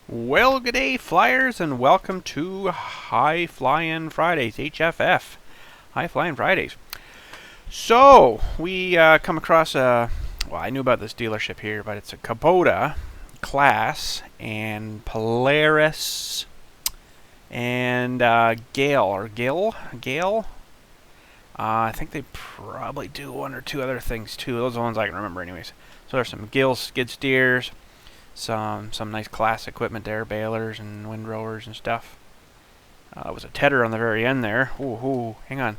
Well, good day, flyers, and welcome to High Flying Fridays, HFF. High Flying Fridays. So, we come across well, I knew about this dealership here, but it's a Kubota class and Polaris and Gale. I think they probably do one or two other things too. Those are the ones I can remember, anyways. So there's some Gale skid steers. Some nice class equipment there, balers and windrowers and stuff. There was a tedder on the very end there. Ooh, hang on.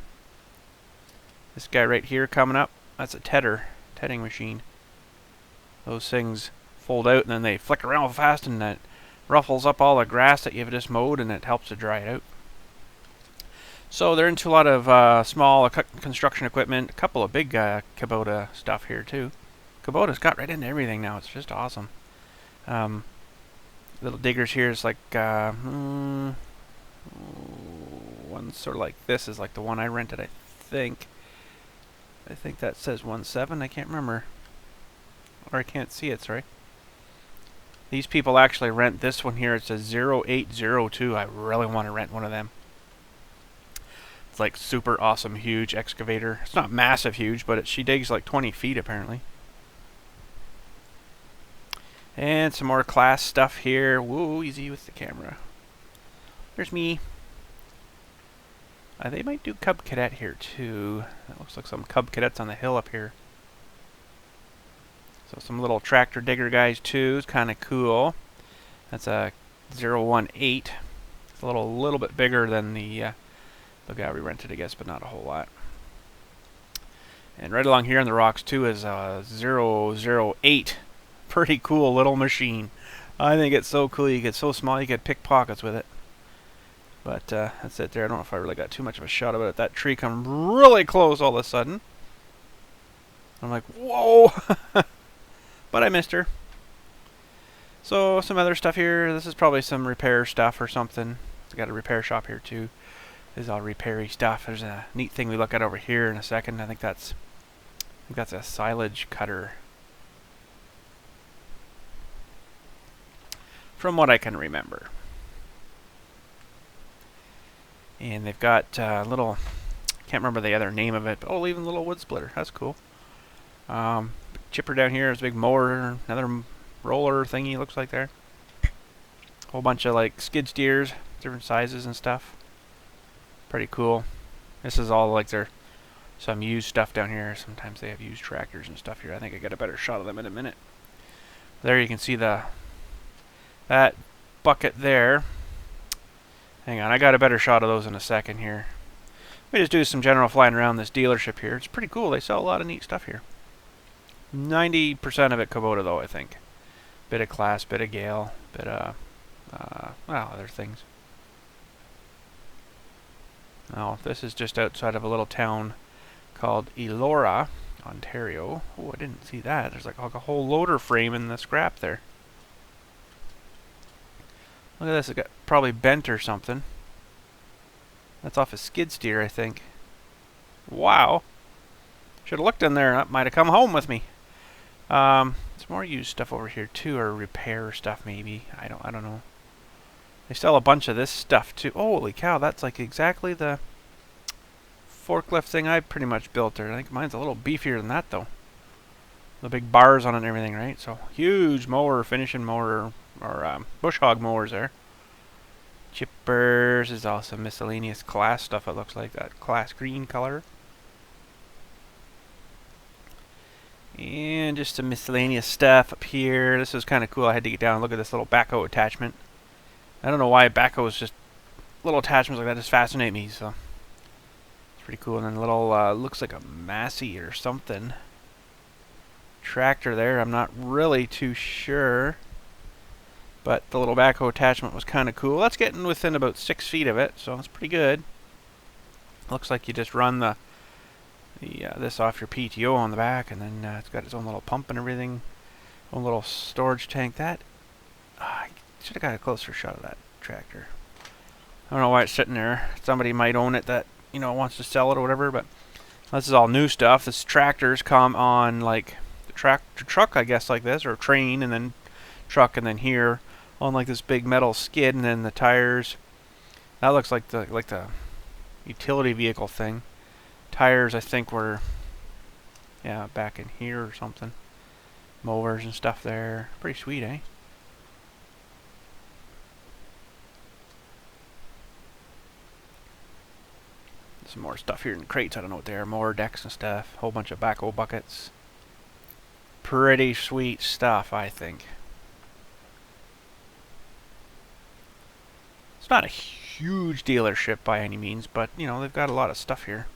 This guy right here coming up, that's a tedding machine. Those things fold out and then they flick around fast and that ruffles up all the grass that you've just mowed and it helps to dry it out. So they're into a lot of small construction equipment, a couple of big Kubota stuff here too. Kubota's got right into everything now, it's just awesome. Little diggers here is like one sort of like this is like the one I rented. I think that says 1.7. I can't remember, or I can't see it. Sorry. These people actually rent this one here. It says 0802. I really want to rent one of them. It's like super awesome, huge excavator. It's not massive huge, but she digs like 20 feet apparently. And some more class stuff here. Whoa, easy with the camera. There's me. They might do Cub Cadet here too. That looks like some Cub Cadets on the hill up here. So some little tractor digger guys too. It's kind of cool. That's a 018. It's a little bit bigger than the guy we rented, I guess, but not a whole lot. And right along here in the rocks too is a 008. Pretty cool little machine. I think it's so cool. You get so small you could pick pockets with it. But that's it there. I don't know if I really got too much of a shot of it. That tree come really close all of a sudden. I'm like, whoa! But I missed her. So some other stuff here. This is probably some repair stuff or something. It's got a repair shop here too. This is all repairy stuff. There's a neat thing we look at over here in a second. I think that's a silage cutter. From what I can remember. And they've got little, can't remember the other name of it, but even little wood splitter. That's cool. Chipper down here is a big mower, another roller thingy looks like there. Whole bunch of like skid steers, different sizes and stuff. Pretty cool. This is all like some used stuff down here. Sometimes they have used tractors and stuff here. I think I get a better shot of them in a minute. There you can see that bucket there. Hang on, I got a better shot of those in a second here. Let me just do some general flying around this dealership here. It's pretty cool. They sell a lot of neat stuff here. 90% of it Kubota though, I think. Bit of Class, bit of Gale, bit of well, other things. Now, this is just outside of a little town called Elora, Ontario. Oh, I didn't see that. There's like a whole loader frame in the scrap there. Look at this, it got probably bent or something. That's off a skid steer, I think. Wow. Should have looked in there. That might have come home with me. Some more used stuff over here too, or repair stuff maybe. I don't know. They sell a bunch of this stuff too. Holy cow, that's like exactly the forklift thing I pretty much built there. I think mine's a little beefier than that though. The big bars on it and everything, right? So huge mower, finishing mower, or bush hog mowers there. Chippers is also miscellaneous class stuff. It looks like that class green color. And just some miscellaneous stuff up here. This is kind of cool. I had to get down and look at this little backhoe attachment. I don't know why backhoes, just little attachments like that just fascinate me. So it's pretty cool. And then a little looks like a Massey or something tractor there. I'm not really too sure. But the little backhoe attachment was kind of cool. That's getting within about 6 feet of it, so it's pretty good. Looks like you just run this off your PTO on the back, and then it's got its own little pump and everything. Own little storage tank. That I should have got a closer shot of that tractor. I don't know why it's sitting there. Somebody might own it that wants to sell it or whatever. But this is all new stuff. This tractors come on like the tractor truck, I guess, like this, or train, and then truck, and then here on like this big metal skid, and then the tires. That looks like the utility vehicle thing. Tires, I think, were back in here or something. Mowers and stuff there. Pretty sweet, eh? Some more stuff here in the crates. I don't know what they are. Mower decks and stuff. Whole bunch of backhoe buckets. Pretty sweet stuff, I think. It's not a huge dealership by any means, but, you know, they've got a lot of stuff here.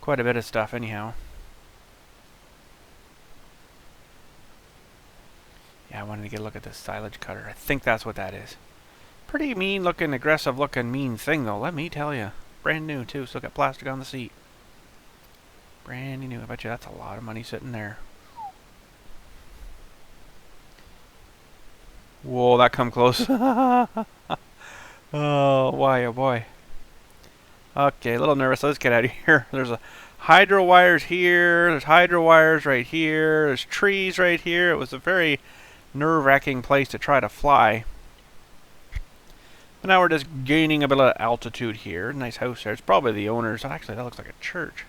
Quite a bit of stuff, anyhow. Yeah, I wanted to get a look at this silage cutter. I think that's what that is. Pretty mean looking, aggressive looking, mean thing, though, let me tell you. Brand new, too. Still got plastic on the seat. Brand new. I bet you that's a lot of money sitting there. Whoa, that come close. Oh, why, oh boy. Okay, a little nervous. Let's get out of here. There's a hydro wires here. There's hydro wires right here. There's trees right here. It was a very nerve-wracking place to try to fly. But now we're just gaining a bit of altitude here. Nice house there. It's probably the owners. Actually, that looks like a church.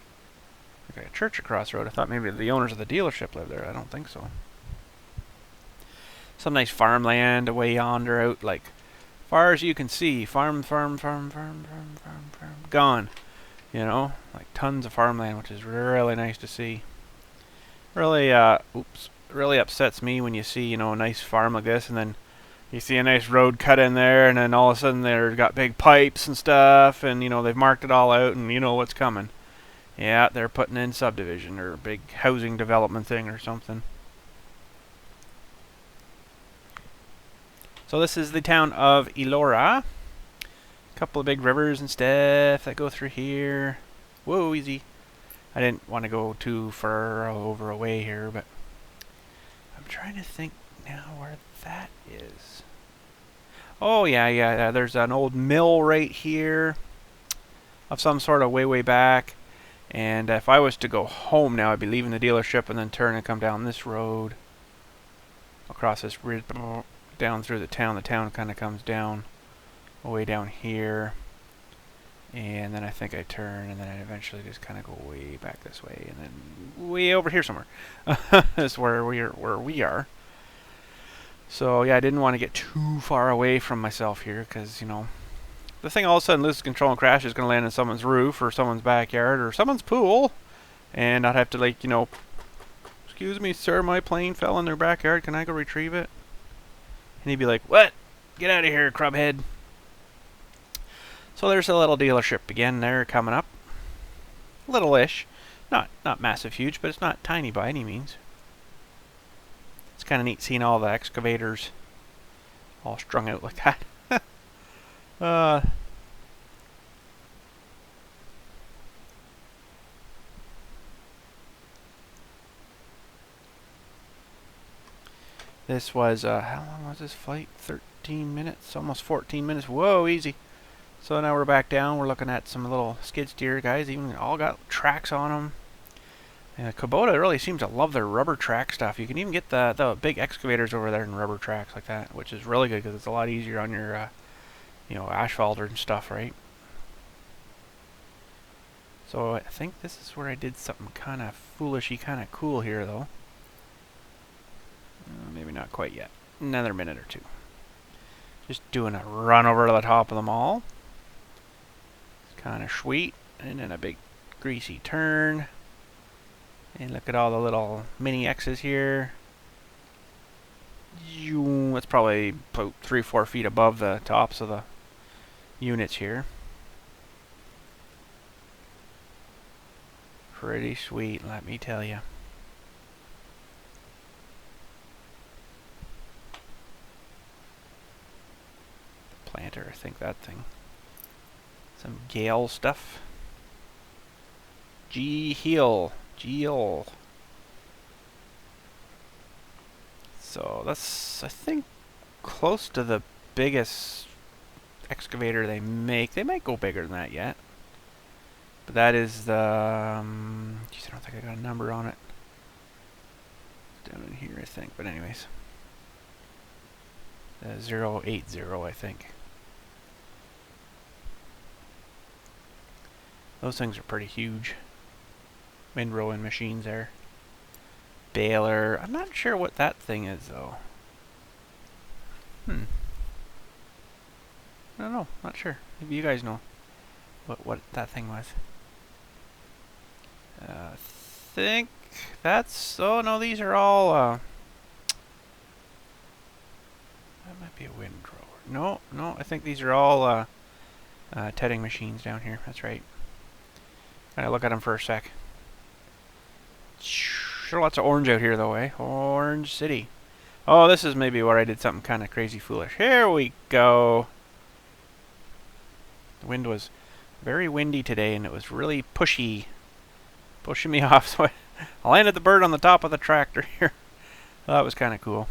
Like a church across the road. I thought maybe the owners of the dealership live there. I don't think so. Some nice farmland away yonder out, like, far as you can see. Farm. Gone. You know? Like tons of farmland, which is really nice to see. Really, really upsets me when you see, you know, a nice farm like this, and then you see a nice road cut in there, and then all of a sudden they've got big pipes and stuff, and, you know, they've marked it all out, and you know what's coming. Yeah, they're putting in subdivision, or a big housing development thing or something. So this is the town of Elora. A couple of big rivers and stuff that go through here. Whoa, easy. I didn't want to go too far over away here, but I'm trying to think now where that is. Oh, yeah. There's an old mill right here of some sort of way back. And if I was to go home now, I'd be leaving the dealership and then turn and come down this road. Across this bridge, down through the town. The town kind of comes down way down here. And then I think I turn, and then I eventually just kind of go way back this way, and then way over here somewhere. That's where we are. So yeah, I didn't want to get too far away from myself here, because, you know, the thing all of a sudden loses control and crashes is going to land in someone's roof or someone's backyard or someone's pool, and I'd have to, like, you know, excuse me, sir, my plane fell in their backyard. Can I go retrieve it? And he'd be like, what? Get out of here, crubhead. So there's a little dealership again there coming up. Little-ish. Not massive huge, but it's not tiny by any means. It's kind of neat seeing all the excavators all strung out like that. This was, how long was this flight? 13 minutes? Almost 14 minutes. Whoa, easy. So now we're back down. We're looking at some little skid steer guys. Even all got tracks on them. And Kubota really seems to love their rubber track stuff. You can even get the big excavators over there in rubber tracks like that, which is really good because it's a lot easier on your, you know, asphalt and stuff, right? So I think this is where I did something kind of foolishy, kind of cool here, though. Maybe not quite yet. Another minute or two. Just doing a run over to the top of the mall. Kind of sweet, and then a big greasy turn, and look at all the little mini X's here. That's probably about 3-4 feet above the tops of the units here. Pretty sweet, let me tell you. The planter, I think that thing. Some Gale stuff. Geel. So that's, I think, close to the biggest excavator they make. They might go bigger than that yet. But that is the, geez, I don't think I got a number on it. Down in here, I think. But anyways. 080, I think. Those things are pretty huge. Windrowing machines there. Baler. I'm not sure what that thing is, though. I don't know. Not sure. Maybe you guys know what that thing was. I think that's... Oh, no, these are all... that might be a windrower. No, I think these are all tedding machines down here. That's right. Gotta look at them for a sec. Sure, lots of orange out here, though, eh? Orange City. Oh, this is maybe where I did something kind of crazy foolish. Here we go. The wind was very windy today, and it was really pushing me off. So I landed the bird on the top of the tractor here. Well, that was kind of cool.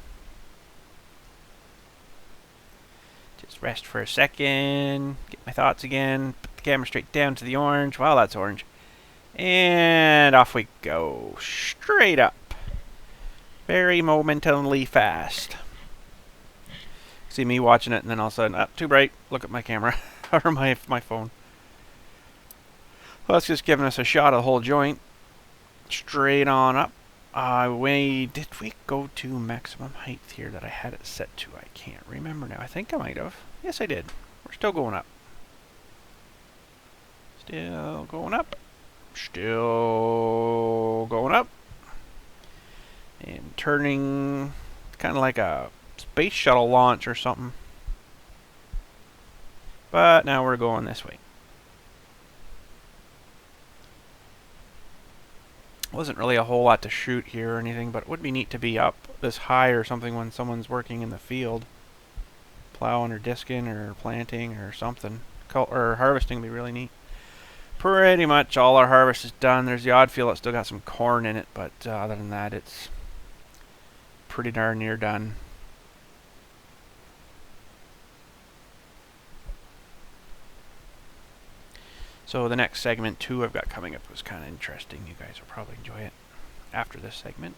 Just rest for a second, get my thoughts again, put the camera straight down to the orange. Wow, that's orange. And off we go, straight up. Very momentarily fast. See me watching it, and then all of a sudden, too bright, look at my camera, or my phone. Well, that's just giving us a shot of the whole joint. Straight on up. Did we go to maximum height here that I had it set to? I can't remember now. I think I might have. Yes, I did. We're still going up. Still going up. Still going up. And turning, kind of like a space shuttle launch or something. But now we're going this way. Wasn't really a whole lot to shoot here or anything, but it would be neat to be up this high or something when someone's working in the field. Plowing or disking or planting or something. Or harvesting would be really neat. Pretty much all our harvest is done. There's the odd field that's still got some corn in it, but other than that, it's pretty darn near done. So the next segment too I've got coming up was kind of interesting. You guys will probably enjoy it after this segment.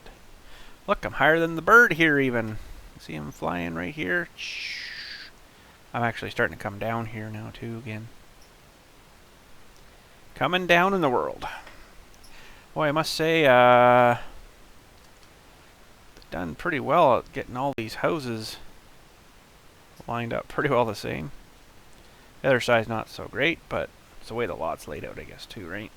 Look, I'm higher than the bird here even. See him flying right here? Shh. I'm actually starting to come down here now too again. Coming down in the world. Boy, I must say, done pretty well at getting all these houses lined up pretty well the same. The other side's not so great, but it's the way the lot's laid out, I guess, too, right?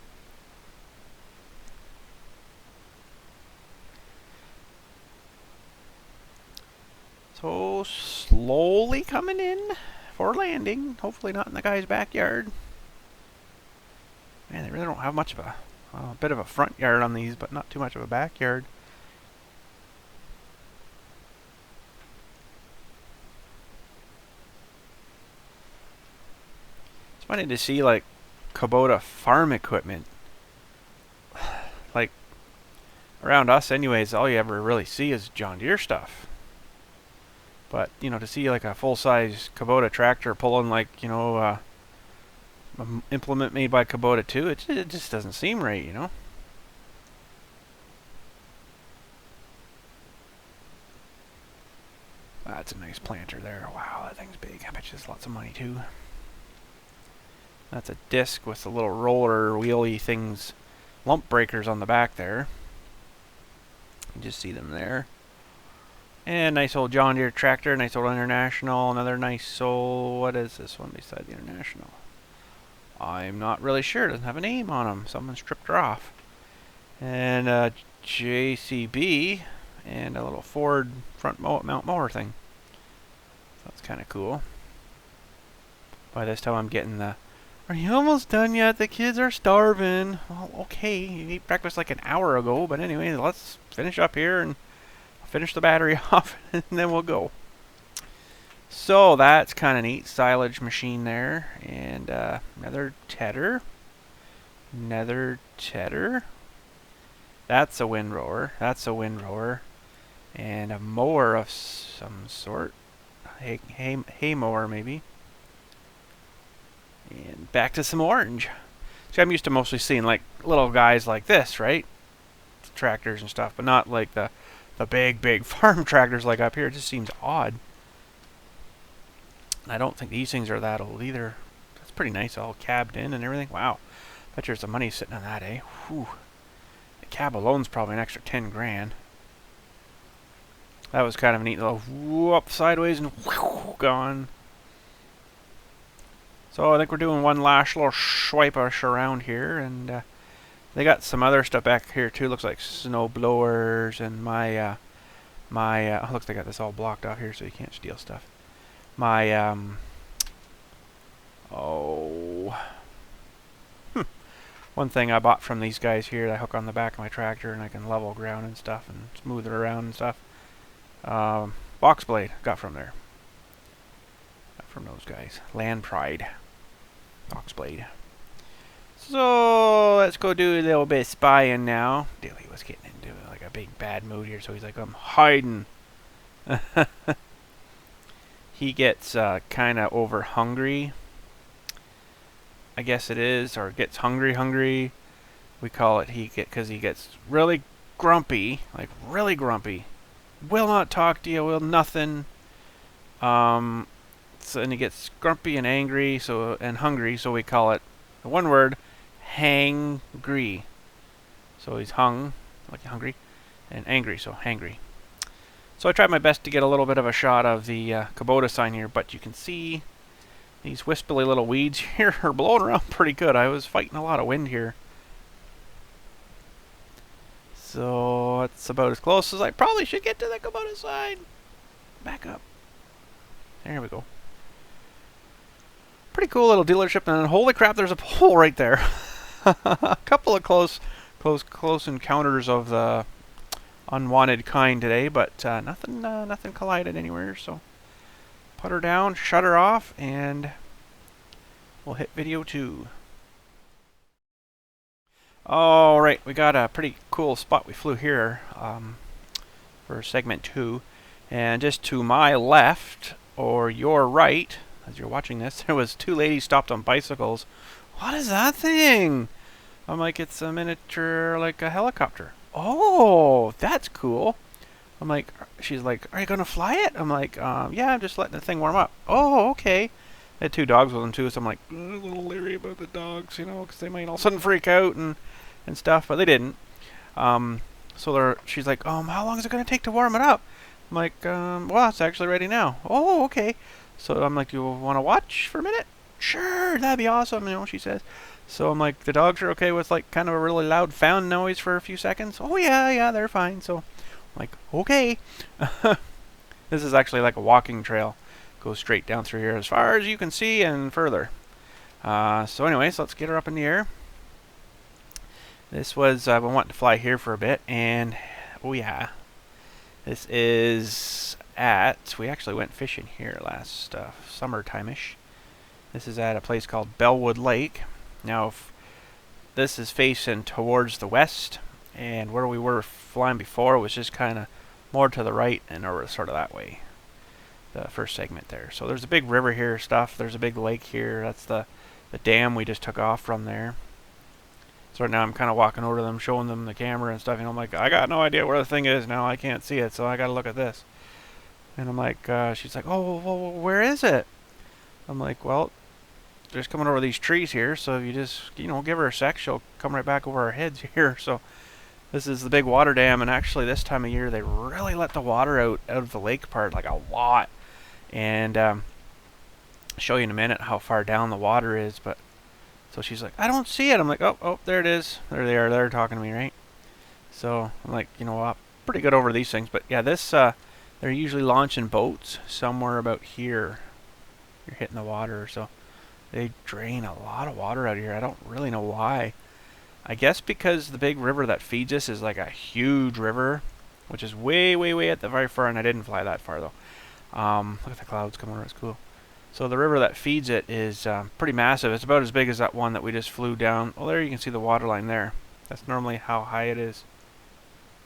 So, slowly coming in for landing. Hopefully not in the guy's backyard. Man, they really don't have much of a bit of a front yard on these, but not too much of a backyard. It's funny to see, like, Kubota farm equipment. Like, around us anyways, all you ever really see is John Deere stuff. But, you know, to see like a full-size Kubota tractor pulling like, you know, an implement made by Kubota too, it just doesn't seem right, you know. That's a nice planter there. Wow, that thing's big. I bet you there's lots of money too. That's a disc with the little roller wheelie things, lump breakers on the back there. You just see them there. And nice old John Deere tractor, nice old International, another nice old, what is this one beside the International? I'm not really sure, it doesn't have a name on them, someone stripped her off. And a JCB, and a little Ford front mount mower thing. That's kind of cool. By this time I'm getting the, are you almost done yet? The kids are starving. Well, okay, you ate breakfast like an hour ago, but anyway, let's finish up here and finish the battery off, and then we'll go. So that's kind of neat. Silage machine there, and another tedder. Another tedder. That's a windrower. That's a windrower. And a mower of some sort. Hay mower, maybe. And back to some orange. See, I'm used to mostly seeing like little guys like this, right? Tractors and stuff, but not like the big farm tractors like up here. It just seems odd. I don't think these things are that old either. That's pretty nice, all cabbed in and everything. Wow. Bet there's some money sitting on that, eh? Whew. The cab alone's probably an extra 10 grand. That was kind of a neat little whoop sideways and whew, gone. So I think we're doing one last little swipe-ish around here, and they got some other stuff back here too. Looks like snow blowers and my oh, looks like I got this all blocked off here so you can't steal stuff. My one thing I bought from these guys here, I hook on the back of my tractor and I can level ground and stuff and smooth it around and stuff. Box blade got from there. Got from those guys. Land Pride. Box blade. So let's go do a little bit of spying now. Dilly was getting into like a big bad mood here, so he's like, I'm hiding. He gets kind of over hungry, I guess it is, or gets hungry. We call it because he gets really grumpy, like really grumpy. Will not talk to you, will nothing. So, and he gets grumpy and angry, and hungry, so we call it the one word, hangry. So he's hung, like hungry, and angry, so hangry. So I tried my best to get a little bit of a shot of the Kubota sign here, but you can see these wispy little weeds here are blowing around pretty good. I was fighting a lot of wind here. So it's about as close as I probably should get to the Kubota sign. Back up. There we go. Pretty cool little dealership, and holy crap, there's a pole right there. A couple of close encounters of the unwanted kind today, but nothing collided anywhere. So put her down, shut her off, and we'll hit video 2. All right, we got a pretty cool spot we flew here for segment 2, and just to my left or your right, as you're watching this, there was 2 ladies stopped on bicycles. What is that thing? I'm like, it's a miniature, like a helicopter. Oh, that's cool. I'm like, she's like, are you gonna fly it? I'm like, yeah, I'm just letting the thing warm up. Oh, okay. They had 2 dogs with them too, so I'm like, a little leery about the dogs, you know, because they might all of a sudden freak out and stuff, but they didn't. So she's like, how long is it gonna take to warm it up? I'm like, well, it's actually ready now. Oh, okay. So I'm like, do you want to watch for a minute? Sure, that'd be awesome, you know, she says. So I'm like, the dogs are okay with like kind of a really loud fan noise for a few seconds? Oh yeah, they're fine. So I'm like, okay. This is actually like a walking trail. Goes straight down through here as far as you can see and further. So anyways, let's get her up in the air. This was, I've been wanting to fly here for a bit, and oh yeah. This is we actually went fishing here last summertime-ish. This is at a place called Bellwood Lake. Now, this is facing towards the west, and where we were flying before was just kind of more to the right and over sort of that way. The first segment there. So there's a big river here, there's a big lake here. That's the dam we just took off from there. So right now I'm kind of walking over to them, showing them the camera and stuff, and I'm like, I got no idea where the thing is now. I can't see it, so I got to look at this. And I'm like, she's like, oh, well, where is it? I'm like, well, just coming over these trees here, so if you just, you know, give her a sec, she'll come right back over our heads here. So this is the big water dam, and actually this time of year they really let the water out of the lake part, like a lot. And I'll show you in a minute how far down the water is, but so she's like, I don't see it. I'm like, oh, there it is. There they are. They're talking to me, right? So I'm like, you know what? Pretty good over these things. But yeah, this, they're usually launching boats somewhere about here. You're hitting the water. So they drain a lot of water out of here. I don't really know why. I guess because the big river that feeds us is like a huge river, which is way, way, way at the very far. And I didn't fly that far, though. Look at the clouds coming over. It's cool. So the river that feeds it is pretty massive. It's about as big as that one that we just flew down. Well, there you can see the water line there. That's normally how high it is.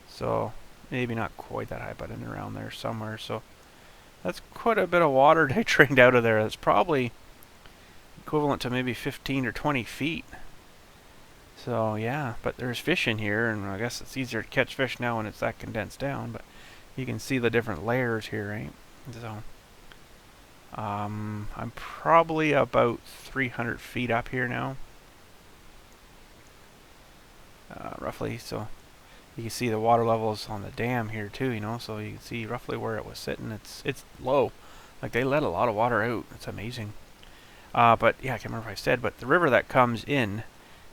So maybe not quite that high, but in around there somewhere. So that's quite a bit of water they drained out of there. That's probably equivalent to maybe 15 or 20 feet. So yeah, but there's fish in here, and I guess it's easier to catch fish now when it's that condensed down. But you can see the different layers here, right? So I'm probably about 300 feet up here now, roughly. So you can see the water levels on the dam here too, you know. So you can see roughly where it was sitting. It's low. Like they let a lot of water out. It's amazing. But yeah, I can't remember if I said, but the river that comes in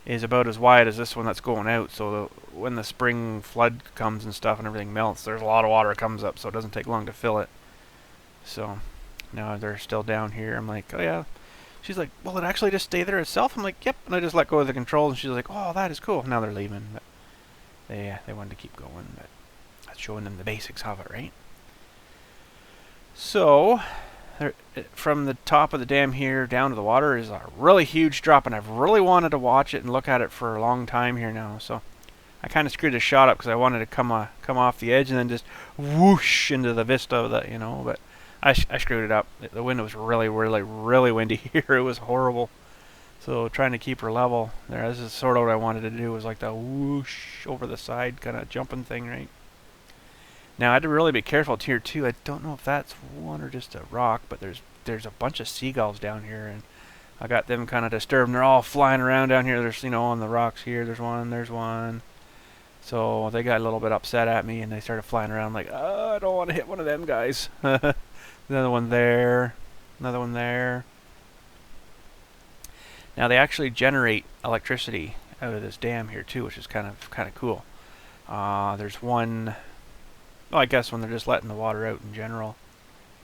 is about as wide as this one that's going out. So when the spring flood comes and stuff and everything melts, there's a lot of water that comes up, so it doesn't take long to fill it. So now they're still down here. I'm like, oh yeah. She's like, will it actually just stay there itself? I'm like, yep. And I just let go of the controls, and she's like, oh, that is cool. Now they're leaving. But they wanted to keep going, but that's showing them the basics of it, right? So from the top of the dam here down to the water is a really huge drop, and I've really wanted to watch it and look at it for a long time here now. So I kind of screwed the shot up because I wanted to come off the edge and then just whoosh into the vista of that, you know. But I screwed it up. The wind was really, really, really windy here. It was horrible. So trying to keep her level there. This is sort of what I wanted to do, was like the whoosh over the side kind of jumping thing, right? Now I had to really be careful here too. I don't know if that's one or just a rock, but there's a bunch of seagulls down here, and I got them kind of disturbed. And they're all flying around down here. There's, you know, on the rocks here. There's one. So they got a little bit upset at me, and they started flying around. I'm like, oh, I don't want to hit one of them guys. Another one there. Another one there. Now they actually generate electricity out of this dam here too, which is kind of cool. There's one. Well, I guess when they're just letting the water out in general.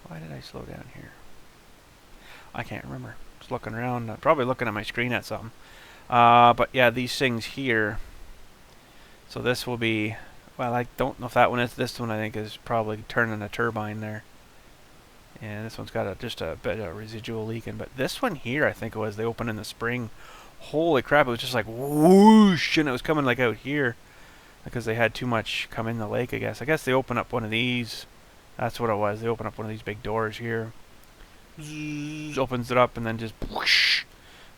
Why did I slow down here? I can't remember. Just looking around, probably looking at my screen at something. But yeah, these things here. So this will be, well, I don't know if that one is. This one I think is probably turning a turbine there. And this one's got just a bit of residual leaking. But this one here, I think it was, they opened in the spring. Holy crap, it was just like whoosh, and it was coming like out here. Because they had too much come in the lake, I guess. I guess they opened up one of these. That's what it was. They opened up one of these big doors here. Zzz, opens it up and then just whoosh.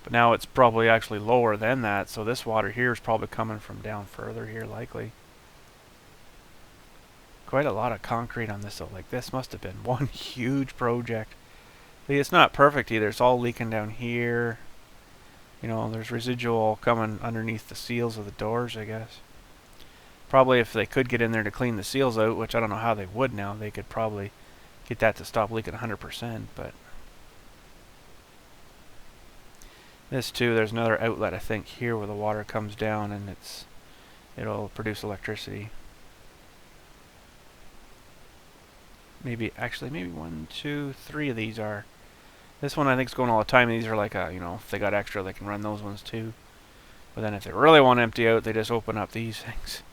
But now it's probably actually lower than that. So this water here is probably coming from down further here, likely. Quite a lot of concrete on this, though. Like, this must have been one huge project. See, it's not perfect either. It's all leaking down here. You know, there's residual coming underneath the seals of the doors, I guess. Probably if they could get in there to clean the seals out, which I don't know how they would now, they could probably get that to stop leaking 100%. But this too, there's another outlet I think here where the water comes down and it'll produce electricity. Maybe 1, 2, 3 of these are. This one I think is going all the time. These are like you know, if they got extra, they can run those ones too. But then if they really want to empty out, they just open up these things.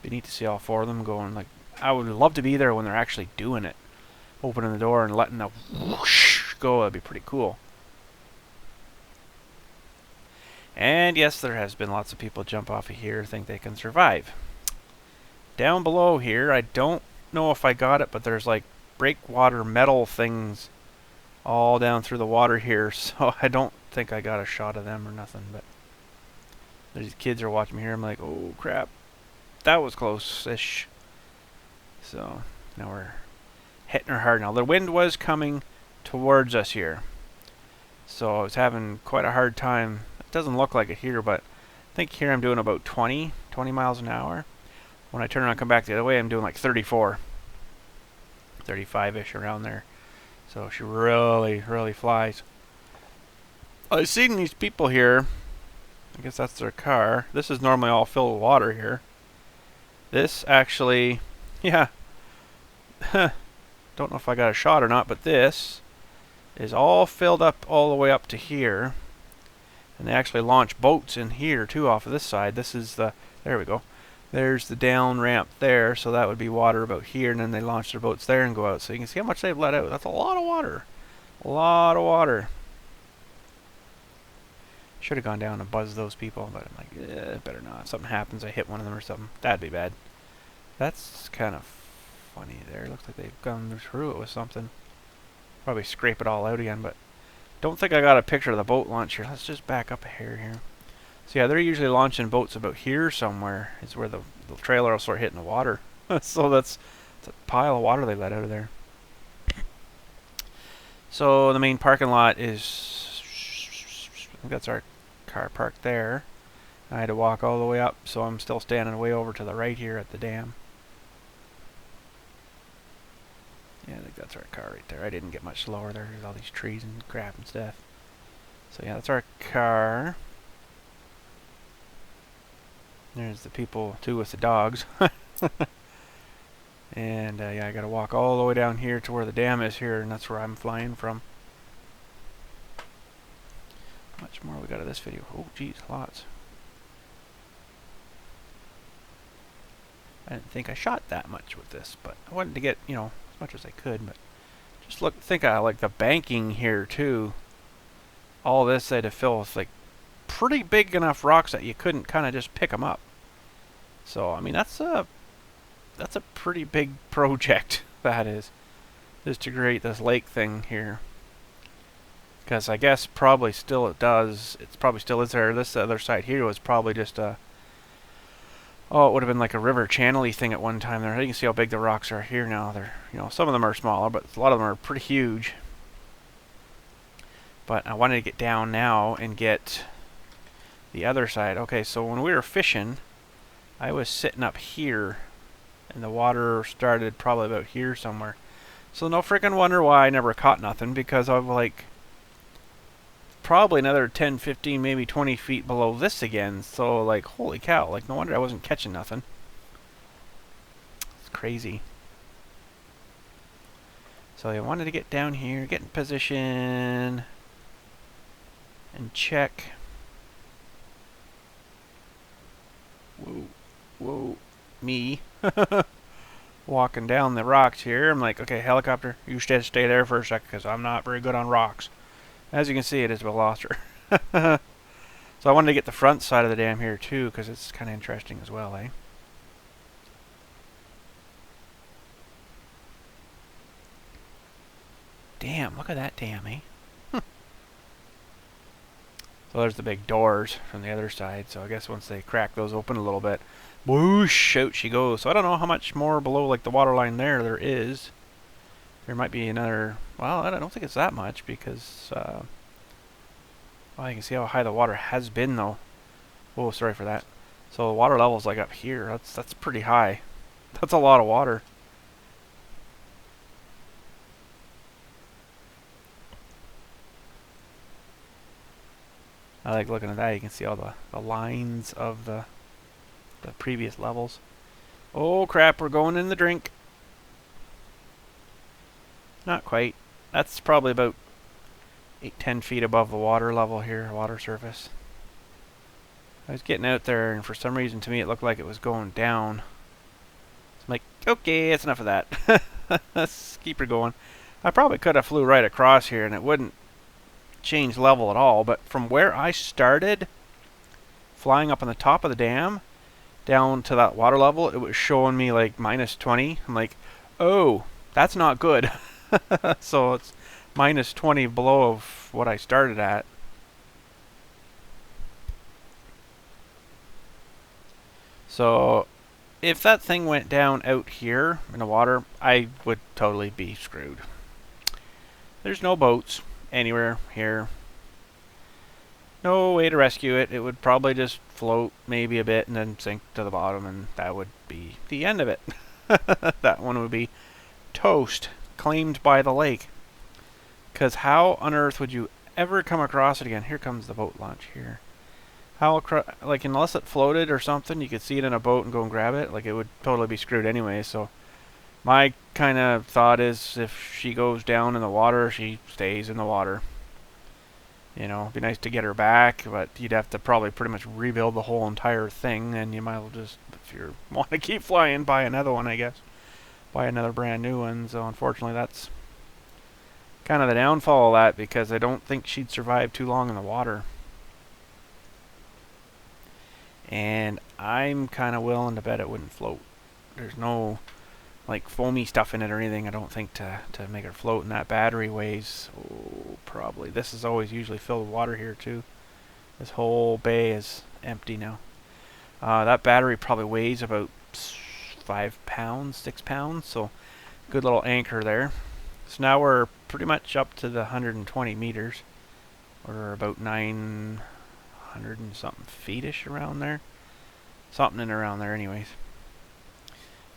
Be neat to see all 4 of them going. Like, I would love to be there when they're actually doing it, opening the door and letting the whoosh go. That'd be pretty cool. And yes, there has been lots of people jump off of here, think they can survive. Down below here, I don't know if I got it, but there's like breakwater metal things all down through the water here, so I don't think I got a shot of them or nothing. But these kids are watching me here. I'm like, oh crap. That was close-ish. So now we're hitting her hard. Now the wind was coming towards us here, so I was having quite a hard time. It doesn't look like it here, but I think here I'm doing about 20 miles an hour. When I turn around and come back the other way, I'm doing like 34, 35-ish around there. So she really, really flies. I've seen these people here. I guess that's their car. This is normally all filled with water here. This actually, yeah, don't know if I got a shot or not, but this is all filled up all the way up to here. And they actually launch boats in here too off of this side. This is the, there we go. There's the down ramp there, so that would be water about here, and then they launch their boats there and go out. So you can see how much they've let out. That's a lot of water. A lot of water. Should have gone down and buzzed those people, but I'm like, better not. If something happens, I hit one of them or something. That'd be bad. That's kind of funny there. Looks like they've gone through it with something. Probably scrape it all out again, but don't think I got a picture of the boat launch here. Let's just back up a hair here. So yeah, they're usually launching boats about here somewhere. Is where the trailer will start hitting the water. So that's a pile of water they let out of there. So the main parking lot is, I think that's our car parked there. I had to walk all the way up, so I'm still standing way over to the right here at the dam. Yeah, I think that's our car right there. I didn't get much slower there. There's all these trees and crap and stuff. So yeah, that's our car. There's the people too with the dogs. And yeah, I gotta walk all the way down here to where the dam is here, and that's where I'm flying from. How much more we got of this video? Oh geez, lots. I didn't think I shot that much with this, but I wanted to get, you know, as much as I could. But just look, think I like the banking here too. All this I had to fill with like pretty big enough rocks that you couldn't kind of just pick them up. So I mean that's a pretty big project. That is to create this lake thing here. Because I guess probably still it does. It's probably still is there. This other side here was probably just a, oh, it would have been like a river channel-y thing at one time there. You can see how big the rocks are here now. They're, you know, some of them are smaller, but a lot of them are pretty huge. But I wanted to get down now and get the other side. Okay, so when we were fishing, I was sitting up here, and the water started probably about here somewhere. So no freaking wonder why I never caught nothing, because I'm like probably another 10, 15, maybe 20 feet below this again. So like, holy cow, like no wonder I wasn't catching nothing. It's crazy. So I wanted to get down here, get in position, and check. Whoa, whoa, me. Walking down the rocks here. I'm like, okay, helicopter, you stay there for a second, because I'm not very good on rocks. As you can see, it is a veloster. So I wanted to get the front side of the dam here too, because it's kind of interesting as well, eh? Damn, look at that dam, eh? So there's the big doors from the other side. So I guess once they crack those open a little bit, whoosh, out she goes. So I don't know how much more below like the water line there is. There might be another, well, I don't think it's that much, because well, you can see how high the water has been though. Oh, sorry for that. So the water level's like up here. That's pretty high. That's a lot of water. I like looking at that. You can see all the lines of the previous levels. Oh crap, we're going in the drink. Not quite. That's probably about 8-10 feet above the water level here, water surface. I was getting out there, and for some reason to me it looked like it was going down. I'm like, okay, that's enough of that. Let's keep her going. I probably could have flew right across here and it wouldn't change level at all, but from where I started flying up on the top of the dam down to that water level, it was showing me like -20. I'm like, oh, that's not good. So it's -20 below of what I started at. So if that thing went down out here in the water, I would totally be screwed. There's no boats anywhere here. No way to rescue it. It would probably just float maybe a bit and then sink to the bottom, and that would be the end of it. That one would be toast, claimed by the lake. Because how on earth would you ever come across it again? Here comes the boat launch here. How, like, unless it floated or something, you could see it in a boat and go and grab it. Like, it would totally be screwed anyway. So my kind of thought is, if she goes down in the water, she stays in the water. You know, it'd be nice to get her back, but you'd have to probably pretty much rebuild the whole entire thing, and you might as well just, if you want to keep flying, buy another one, I guess. Buy another brand new one. So unfortunately, that's kind of the downfall of that, because I don't think she'd survive too long in the water. And I'm kind of willing to bet it wouldn't float. There's no like foamy stuff in it or anything, I don't think, to make her float. And that battery weighs, oh, probably, this is always usually filled with water here too. This whole bay is empty now. That battery probably weighs about 5 pounds, 6 pounds, so good little anchor there. So now we're pretty much up to the 120 meters, or about 900 and something feet-ish around there. Something in around there anyways.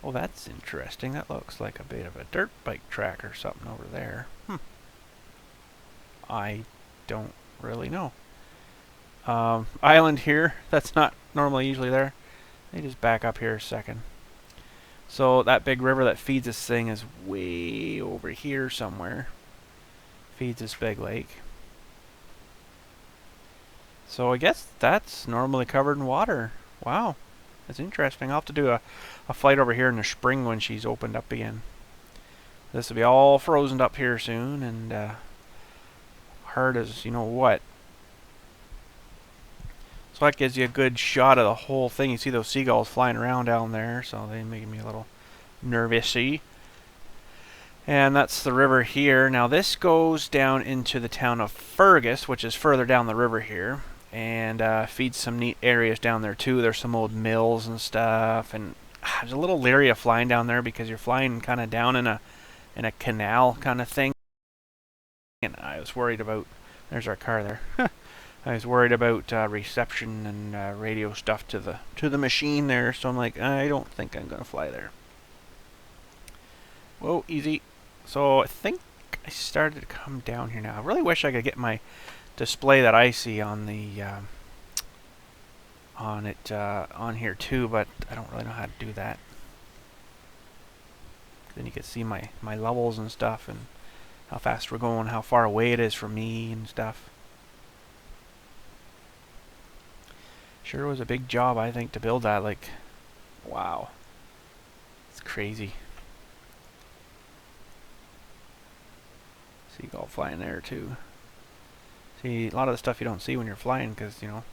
Oh, that's interesting. That looks like a bit of a dirt bike track or something over there. I don't really know. Island here, that's not normally usually there. Let me just back up here a second. So that big river that feeds this thing is way over here somewhere. Feeds this big lake. So I guess that's normally covered in water. Wow, that's interesting. I'll have to do a flight over here in the spring when she's opened up again. This will be all frozen up here soon, and hard as you know what. So that gives you a good shot of the whole thing. You see those seagulls flying around down there, so they make me a little nervous-y. And that's the river here. Now this goes down into the town of Fergus, which is further down the river here, and feeds some neat areas down there too. There's some old mills and stuff, and there's a little leery of flying down there because you're flying kind of down in a canal kind of thing. And I was worried about, there's our car there. I was worried about reception and radio stuff to the machine there, so I'm like, I don't think I'm gonna fly there. Whoa, easy. So I think I started to come down here now. I really wish I could get my display that I see on the on here too, but I don't really know how to do that. Then you can see my levels and stuff, and how fast we're going, how far away it is from me and stuff. Sure was a big job, I think, to build that. Like, wow, it's crazy. Seagull flying there too. See, a lot of the stuff you don't see when you're flying, because, you know,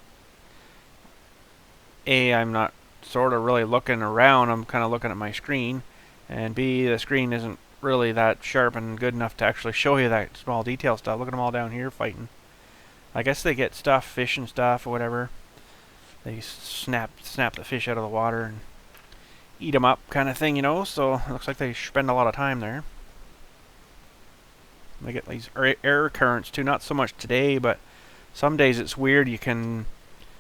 A, I'm not sort of really looking around, I'm kind of looking at my screen, and B, the screen isn't really that sharp and good enough to actually show you that small detail stuff. Look at them all down here fighting. I guess they get stuff, fish and stuff or whatever. They snap the fish out of the water and eat them up, kind of thing, you know. So it looks like they spend a lot of time there. They get these air currents too. Not so much today, but some days it's weird. You can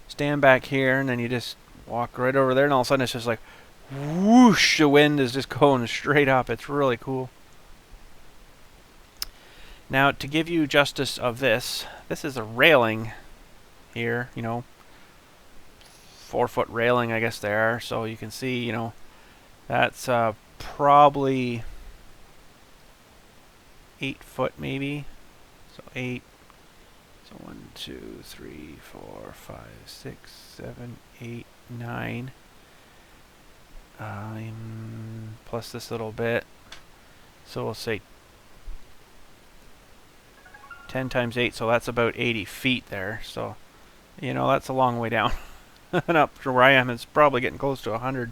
stand back here and then you just walk right over there, and all of a sudden it's just like whoosh, the wind is just going straight up. It's really cool. Now, to give you justice of this is a railing here, you know, 4-foot railing, I guess they are. So you can see, you know, that's probably 8 foot maybe. So 8. So 1, 2, 3, 4, 5, 6, 7, 8, 9. Plus this little bit. So we'll say 10 times 8, so that's about 80 feet there. So, you know, that's a long way down. And up to where I am, it's probably getting close to 100.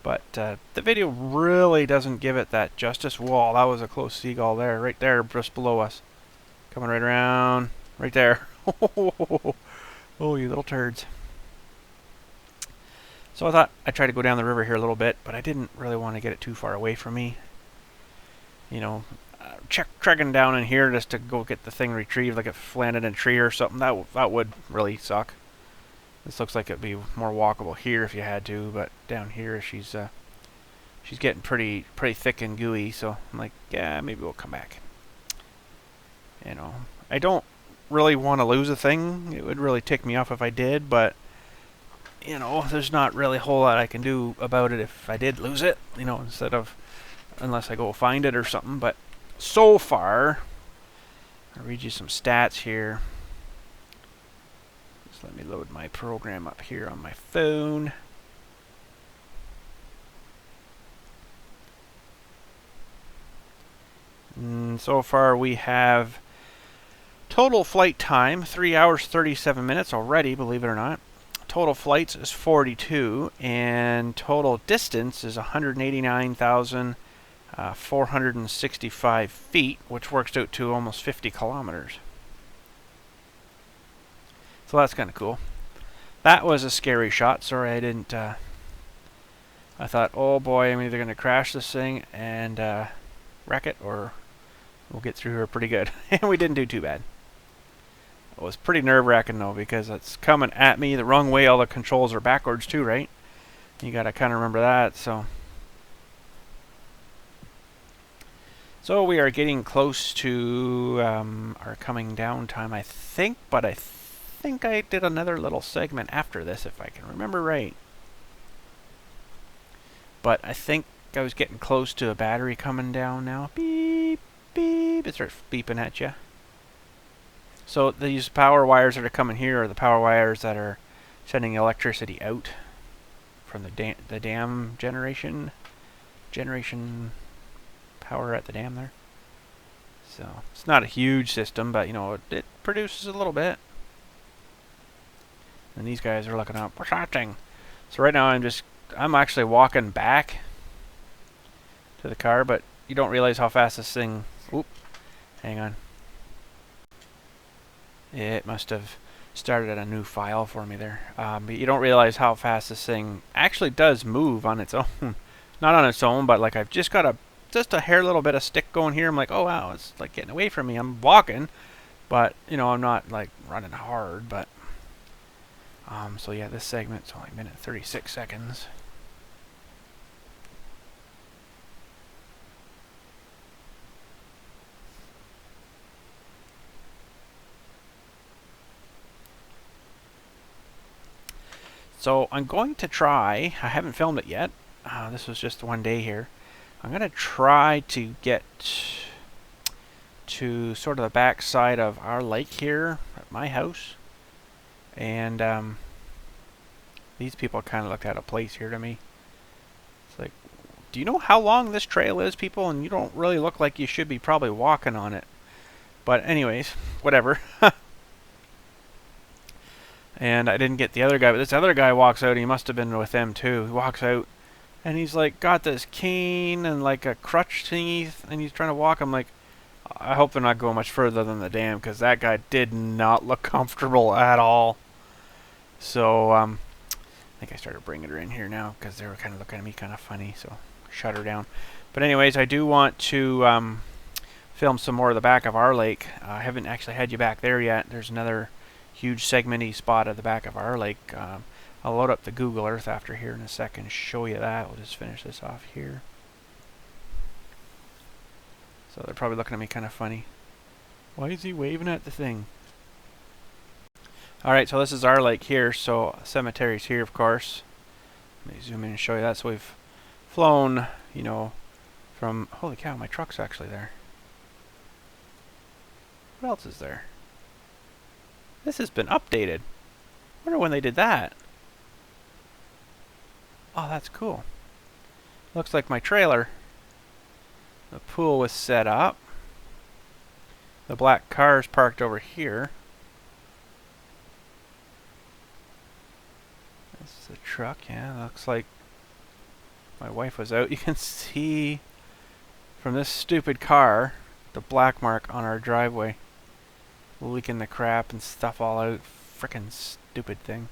But the video really doesn't give it that justice. Whoa, that was a close seagull there, right there, just below us. Coming right around, right there. Oh, you little turds. So I thought I'd try to go down the river here a little bit, but I didn't really want to get it too far away from me. You know, trekking down in here just to go get the thing retrieved, like it landed in a tree or something, that would really suck. This looks like it'd be more walkable here if you had to, but down here she's getting pretty thick and gooey, so I'm like, yeah, maybe we'll come back. You know, I don't really want to lose a thing. It would really tick me off if I did, but you know, there's not really a whole lot I can do about it if I did lose it, you know, unless I go find it or something. But so far, I'll read you some stats here. Just let me load my program up here on my phone. And so far we have total flight time, 3 hours 37 minutes already, believe it or not. Total flights is 42, and total distance is 189,465 feet, which works out to almost 50 kilometers. So that's kind of cool. That was a scary shot. Sorry I didn't... I thought, oh boy, I'm either going to crash this thing and wreck it, or we'll get through here pretty good. And we didn't do too bad. It was pretty nerve-wracking though, because it's coming at me the wrong way. All the controls are backwards too, right? You gotta kind of remember that. So we are getting close to our coming down time, I think, but I think I did another little segment after this, if I can remember right. But I think I was getting close to a battery coming down now. Beep, beep. It starts beeping at you. So these power wires that are coming here are the power wires that are sending electricity out from the dam generation power at the dam there. So it's not a huge system, but you know, it produces a little bit. And these guys are looking up. What's happening? So right now I'm actually walking back to the car, but you don't realize how fast this thing... Oop, hang on. It must have started a new file for me there. But you don't realize how fast this thing actually does move on its own. Not on its own, but like I've just got just a hair little bit of stick going here. I'm like, oh wow, it's like getting away from me. I'm walking, but you know, I'm not like running hard. But so yeah, this segment's only a minute 36 seconds. So I'm going to try, I haven't filmed it yet, this was just one day here. I'm going to try to get to sort of the back side of our lake here at my house. And these people kind of looked out of place here to me. It's like, do you know how long this trail is, people? And you don't really look like you should be probably walking on it. But anyways, whatever. And I didn't get the other guy, but this other guy walks out. He must have been with them too. He walks out, and he's like got this cane and like a crutch thingy, and he's trying to walk. I'm like, I hope they're not going much further than the dam, because that guy did not look comfortable at all. So I think I started bringing her in here now, because they were kind of looking at me kind of funny. So shut her down. But anyways, I do want to film some more of the back of our lake. I haven't actually had you back there yet. There's another huge segmenty spot at the back of our lake. I'll load up the Google Earth after here in a second, show you that. We'll just finish this off here. So they're probably looking at me kind of funny. Why is he waving at the thing? Alright, so this is our lake here. So cemetery's here, of course. Let me zoom in and show you that. So we've flown, you know, from... Holy cow, my truck's actually there. What else is there? This has been updated. I wonder when they did that. Oh, that's cool. Looks like my trailer. The pool was set up. The black car's parked over here. That's the truck, yeah. Looks like my wife was out. You can see from this stupid car the black mark on our driveway. Leaking the crap and stuff all out. Frickin' stupid thing.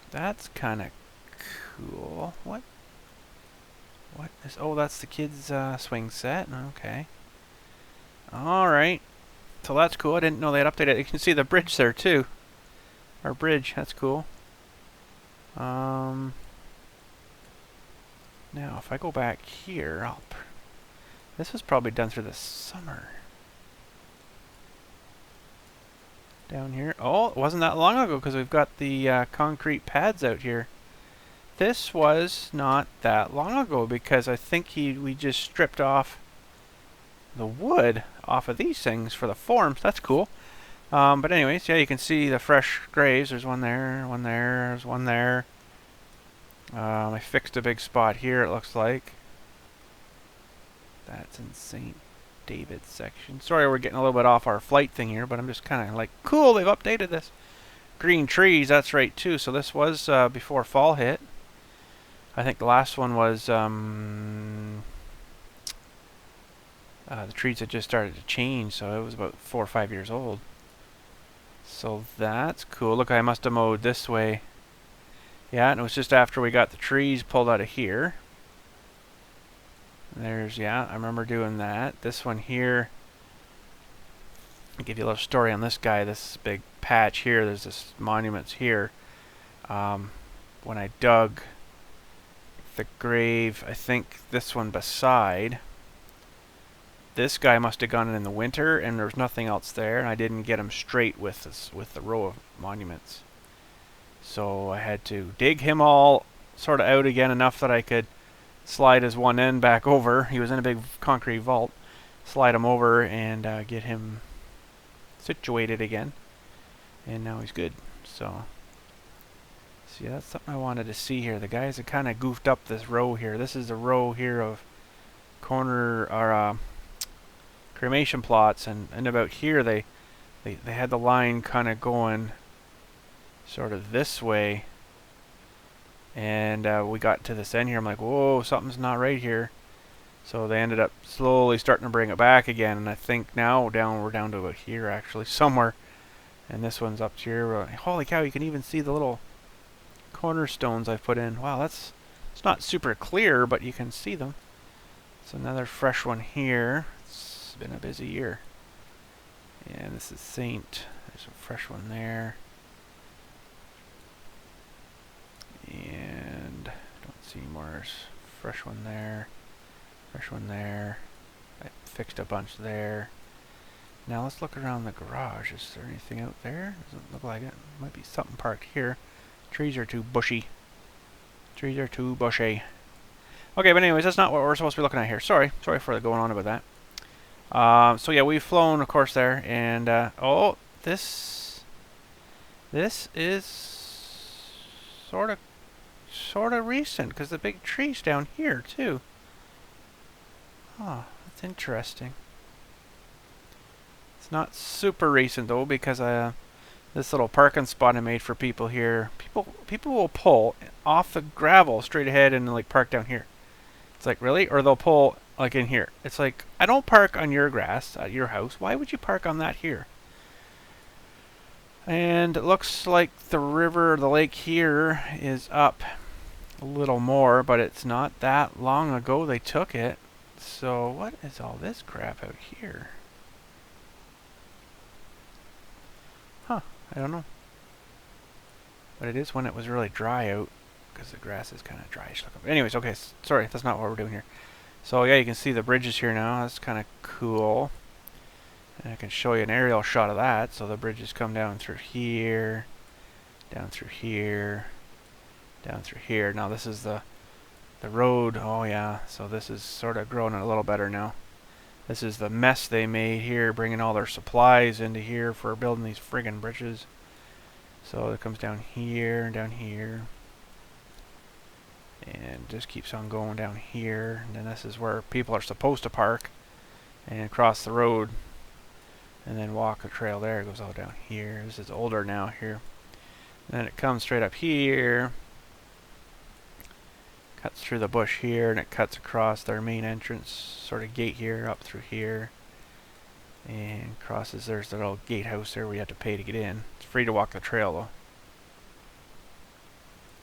That's kind of cool. What is... Oh, that's the kids' swing set. Okay. Alright. So that's cool. I didn't know they had updated it. You can see the bridge there, too. Our bridge. That's cool. Now, if I go back here... This was probably done through the summer. Down here. Oh, it wasn't that long ago, because we've got the concrete pads out here. This was not that long ago, because I think we just stripped off the wood off of these things for the forms. That's cool. But anyways, yeah, you can see the fresh graves. There's one there, one there, there's one there. I fixed a big spot here, it looks like. That's insane. David section. Sorry we're getting a little bit off our flight thing here, but I'm just kind of like, cool, they've updated this. Green trees, that's right too. So this was before fall hit. I think the last one was the trees had just started to change, so it was about 4 or 5 years old. So that's cool. Look, I must have mowed this way. Yeah, and it was just after we got the trees pulled out of here. There's, yeah, I remember doing that. This one here, I'll give you a little story on this guy. This big patch here, there's this monuments here. When I dug the grave, I think this one beside, this guy must have gone in the winter and there was nothing else there, and I didn't get him straight with this, with the row of monuments. So I had to dig him all sort of out again enough that I could slide his one end back over. He was in a big concrete vault. Slide him over and get him situated again. And now he's good. So, see, that's something I wanted to see here. The guys have kind of goofed up this row here. This is a row here of corner or cremation plots, and about here they had the line kind of going sort of this way. And we got to this end here. I'm like, whoa, something's not right here. So they ended up slowly starting to bring it back again. And I think now we're down to about here, actually, somewhere. And this one's up here. Holy cow, you can even see the little cornerstones I've put in. Wow, it's not super clear, but you can see them. It's another fresh one here. It's been a busy year. And this is Saint. There's a fresh one there. And I don't see any more. There's fresh one there. Fresh one there. I fixed a bunch there. Now let's look around the garage. Is there anything out there? Doesn't look like it. Might be something parked here. Trees are too bushy. Trees are too bushy. Okay, but anyways, that's not what we're supposed to be looking at here. Sorry for going on about that. So yeah, we've flown, of course, there, and oh, this is sort of recent because the big tree's down here too. Oh, that's interesting. It's not super recent though, because this little parking spot I made for people here. People will pull off the gravel straight ahead and like park down here. It's like, really? Or they'll pull like in here. It's like, I don't park on your grass at your house. Why would you park on that here? And it looks like the river, the lake here is up a little more, but it's not that long ago they took it. So what is all this crap out here? Huh, I don't know. But it is when it was really dry out, because the grass is kind of dryish looking. Anyways, okay, sorry, that's not what we're doing here. So yeah, you can see the bridges here now. That's kind of cool. And I can show you an aerial shot of that. So the bridges come down through here, down through here, down through here. Now this is the road. Oh yeah, so this is sort of growing a little better now. This is the mess they made here, bringing all their supplies into here for building these friggin' bridges. So it comes down here and down here. And just keeps on going down here. And then this is where people are supposed to park and cross the road. And then walk a trail there. It goes all down here. This is older now here. And then it comes straight up here. Cuts through the bush here, and it cuts across their main entrance sort of gate here, up through here. And crosses, there's the little gatehouse there where you have to pay to get in. It's free to walk the trail though.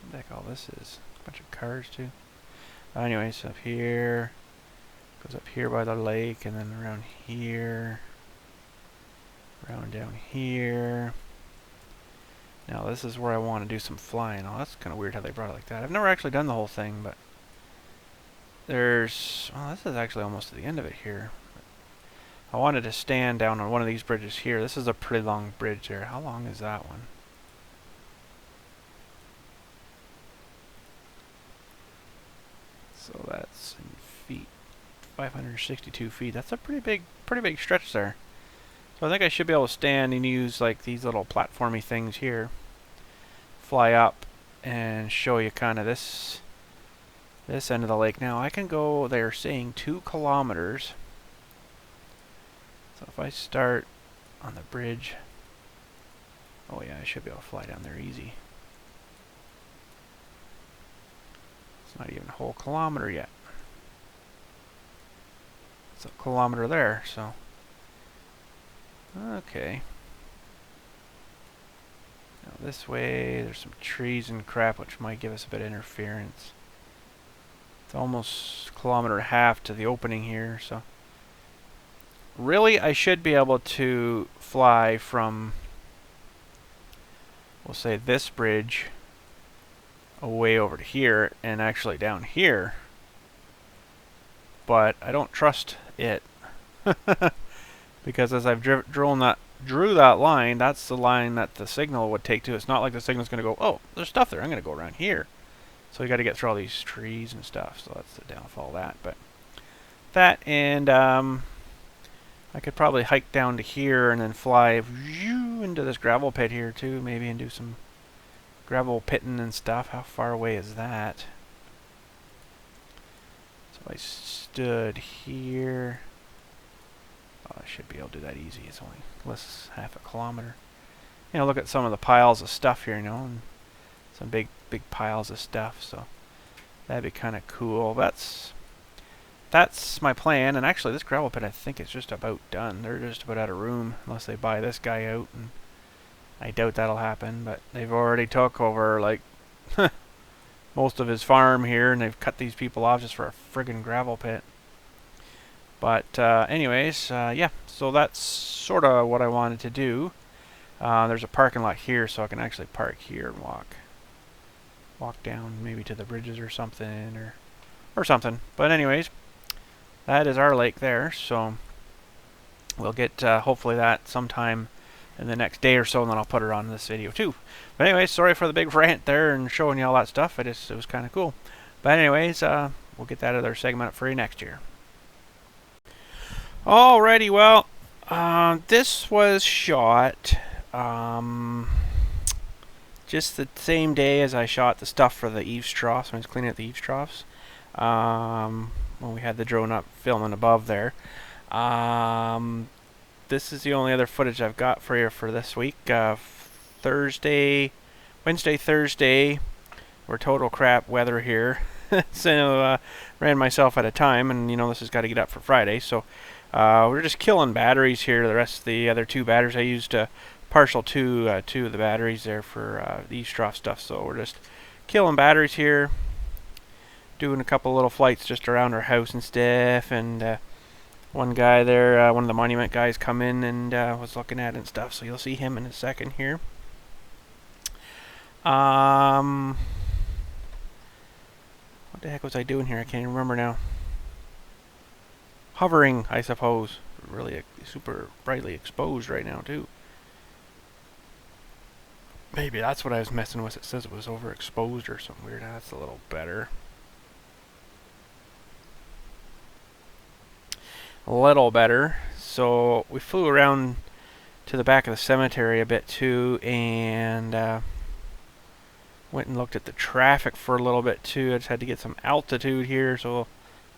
What the heck all this is? A bunch of cars too. Anyways, up here. Goes up here by the lake, and then around here. Around down here. Now this is where I want to do some flying. Oh, that's kind of weird how they brought it like that. I've never actually done the whole thing, but there's... Oh, this is actually almost to the end of it here. I wanted to stand down on one of these bridges here. This is a pretty long bridge there. How long is that one? So that's in feet. 562 feet. That's a pretty big stretch there. So I think I should be able to stand and use like these little platformy things here. Fly up and show you kind of this end of the lake. Now I can go, they're saying 2 kilometers. So if I start on the bridge, oh yeah, I should be able to fly down there easy. It's not even a whole kilometer yet. It's a kilometer there, so. Okay. Now this way, there's some trees and crap which might give us a bit of interference. It's almost a kilometer and a half to the opening here, so really I should be able to fly from, we'll say, this bridge away over to here and actually down here, but I don't trust it because as I've drew that line, that's the line that the signal would take to. It's not like the signal's going to go, oh, there's stuff there, I'm going to go around here. So you got to get through all these trees and stuff, so that's the downfall of that. But that, and I could probably hike down to here and then fly into this gravel pit here too, maybe, and do some gravel pitting and stuff. How far away is that? So I stood here. Oh, I should be able to do that easy. It's only less half a kilometer. You know, look at some of the piles of stuff here, you know, and some big piles of stuff. So that'd be kind of cool. That's my plan. And actually, this gravel pit, I think, is just about done. They're just about out of room unless they buy this guy out, and I doubt that'll happen. But they've already took over like most of his farm here, and they've cut these people off just for a friggin' gravel pit. But anyways, yeah, so that's sort of what I wanted to do. There's a parking lot here, so I can actually park here and walk down maybe to the bridges or something, or something. But anyways, that is our lake there, so we'll get hopefully that sometime in the next day or so, and then I'll put it on this video too. But anyways, sorry for the big rant there and showing you all that stuff. It was kind of cool. But anyways, we'll get that other segment up for you next year. Alrighty, well, this was shot just the same day as I shot the stuff for the eaves troughs, when I was cleaning up the eaves troughs, when we had the drone up filming above there. This is the only other footage I've got for you for this week. Wednesday, Thursday, we're total crap weather here. So ran myself out of time, and you know this has got to get up for Friday, so we're just killing batteries here. The rest of the other two batteries I used partial two of the batteries there for the eaves trough stuff, so we're just killing batteries here, doing a couple little flights just around our house and stuff. And one guy there, one of the monument guys, come in and was looking at it and stuff, so you'll see him in a second here. What the heck was I doing here? I can't even remember now. Hovering, I suppose. Really super brightly exposed right now too. Maybe that's what I was messing with. It says it was overexposed or something weird. That's a little better. A little better. So we flew around to the back of the cemetery a bit too, and went and looked at the traffic for a little bit too. I just had to get some altitude here so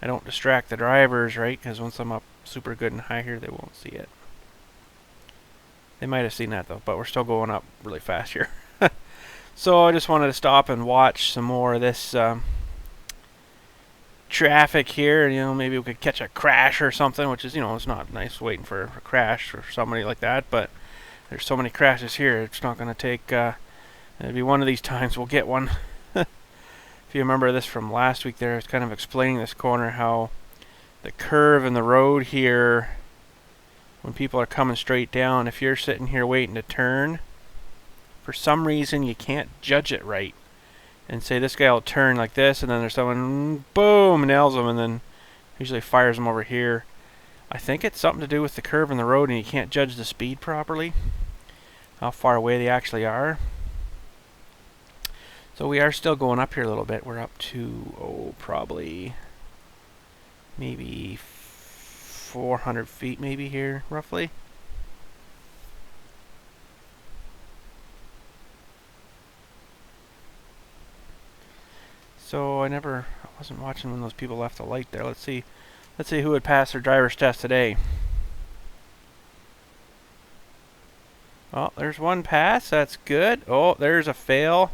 I don't distract the drivers, right? Because once I'm up super good and high here, they won't see it. They might have seen that though, but we're still going up really fast here. So I just wanted to stop and watch some more of this traffic here. You know, maybe we could catch a crash or something, which is, you know, it's not nice waiting for a crash or somebody like that, but there's so many crashes here, it's not going to take, it'll be one of these times we'll get one. If you remember this from last week there, I was kind of explaining this corner, how the curve in the road here, when people are coming straight down, if you're sitting here waiting to turn, for some reason you can't judge it right. And say this guy will turn like this, and then there's someone, boom, nails him, and then usually fires him over here. I think it's something to do with the curve in the road, and you can't judge the speed properly, how far away they actually are. So we are still going up here a little bit. We're up to, probably maybe 400 feet maybe here, roughly. So I wasn't watching when those people left the light there. Let's see who would pass their driver's test today. Oh, there's one pass. That's good. Oh, there's a fail.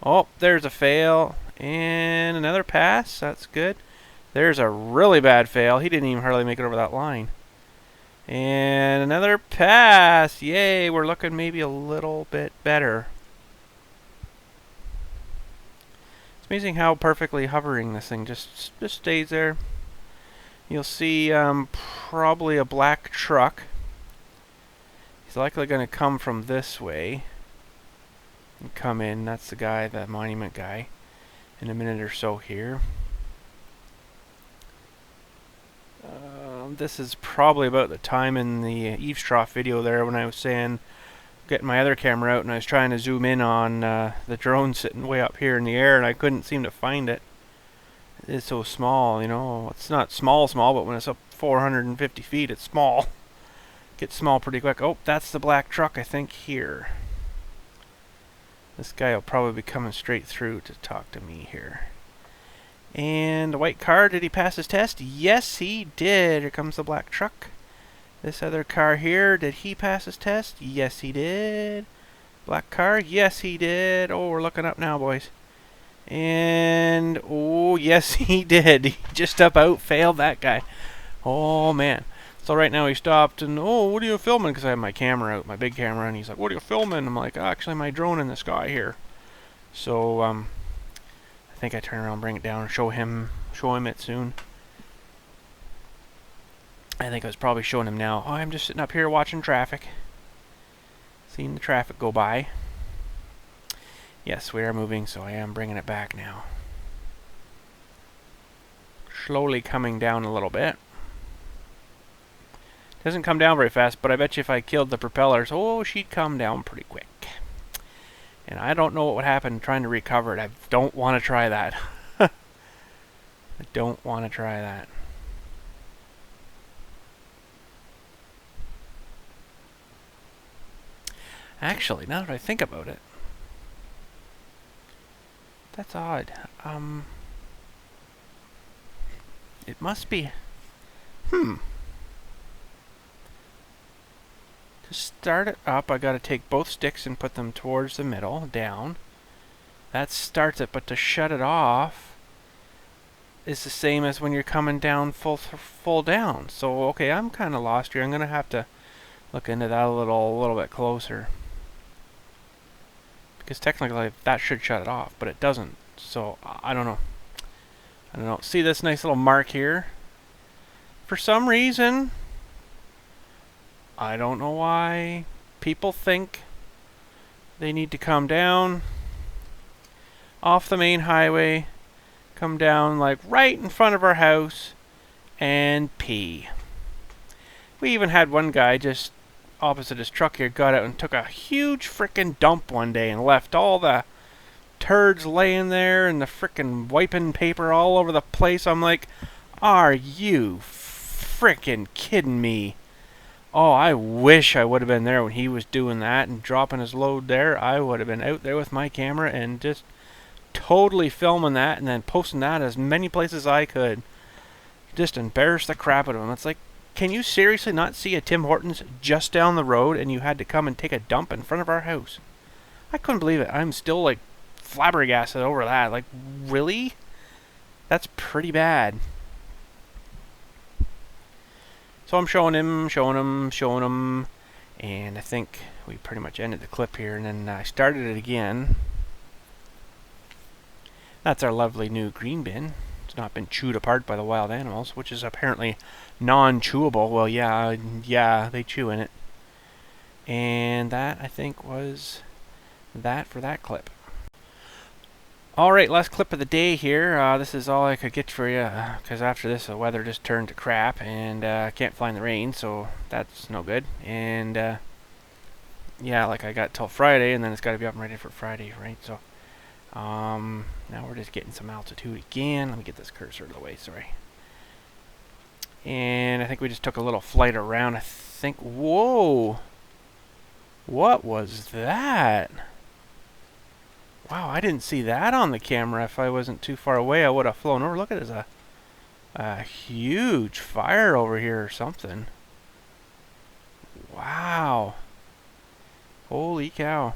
Oh, there's a fail. And another pass. That's good. There's a really bad fail. He didn't even hardly make it over that line. And another pass. Yay, we're looking maybe a little bit better. amazing how perfectly hovering this thing just stays there. You'll see probably a black truck. He's likely going to come from this way and come in. That's the guy, the monument guy, in a minute or so here. This is probably about the time in the eavesdrop video there when I was saying, getting my other camera out and I was trying to zoom in on the drone sitting way up here in the air and I couldn't seem to find it. It's so small, you know. It's not small, but when it's up 450 feet, it's small. Gets small pretty quick. Oh, that's the black truck, I think, here. This guy will probably be coming straight through to talk to me here. And the white car, did he pass his test? Yes, he did. Here comes the black truck. This other car here, did he pass his test? Yes, he did. Black car, yes, he did. Oh, we're looking up now, boys. And, oh, yes, he did. He just about failed that guy. Oh, man. So right now he stopped and, oh, what are you filming? Because I have my camera out, my big camera, and he's like, what are you filming? I'm like, oh, actually, my drone in the sky here. So, I think I turn around, bring it down, and show him it soon. I think I was probably showing him now. Oh, I'm just sitting up here watching traffic. Seeing the traffic go by. Yes, we are moving, so I am bringing it back now. Slowly coming down a little bit. Doesn't come down very fast, but I bet you if I killed the propellers, oh, she'd come down pretty quick. And I don't know what would happen trying to recover it. I don't want to try that. I don't want to try that. Actually, now that I think about it, that's odd. It must be... To start it up, I gotta take both sticks and put them towards the middle, down. That starts it, but to shut it off is the same as when you're coming down full down. So, okay, I'm kind of lost here. I'm gonna have to look into that a little bit closer. Because technically that should shut it off, but it doesn't. So, I don't know. I don't know. See this nice little mark here? For some reason, I don't know why, people think they need to come down off the main highway, come down like right in front of our house, and pee. We even had one guy just opposite his truck here got out and took a huge frickin' dump one day and left all the turds laying there and the frickin' wiping paper all over the place. I'm like, are you frickin' kidding me? Oh, I wish I would have been there when he was doing that and dropping his load there. I would have been out there with my camera and just totally filming that and then posting that as many places as I could. Just embarrass the crap out of him. It's like, can you seriously not see a Tim Hortons just down the road and you had to come and take a dump in front of our house? I couldn't believe it. I'm still like flabbergasted over that. Like, really? That's pretty bad. So I'm showing him, and I think we pretty much ended the clip here, and then I started it again. That's our lovely new green bin. It's not been chewed apart by the wild animals, which is apparently non-chewable. Well, yeah, they chew in it. And that, I think, was that for that clip. Alright, last clip of the day here. This is all I could get for you, because after this the weather just turned to crap, and I can't fly in the rain, so that's no good. And yeah, like I got till Friday, and then it's got to be up and ready for Friday, right? So now we're just getting some altitude again. Let me get this cursor out of the way, sorry. And I think we just took a little flight around. I think, whoa! What was that? Wow, I didn't see that on the camera. If I wasn't too far away, I would have flown over. Look at it, there's a huge fire over here or something. Wow. Holy cow.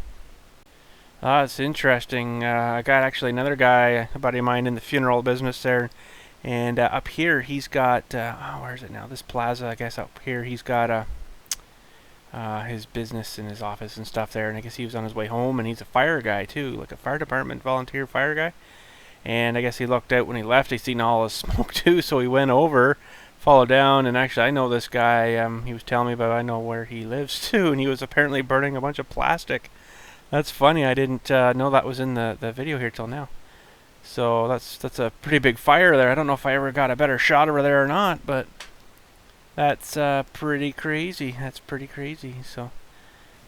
That's interesting. I got actually another guy, a buddy of mine in the funeral business there. And up here, he's got, oh, where is it now? This plaza, I guess up here, he's got his business and his office and stuff there, and I guess he was on his way home, and he's a fire guy too, like a fire department volunteer fire guy. And I guess he looked out when he left. He seen all the smoke too, so he went over, followed down, and actually I know this guy. He was telling me about. I know where he lives too, and he was apparently burning a bunch of plastic. That's funny. I didn't know that was in the video here till now. So that's a pretty big fire there. I don't know if I ever got a better shot over there or not, but that's pretty crazy. That's pretty crazy. So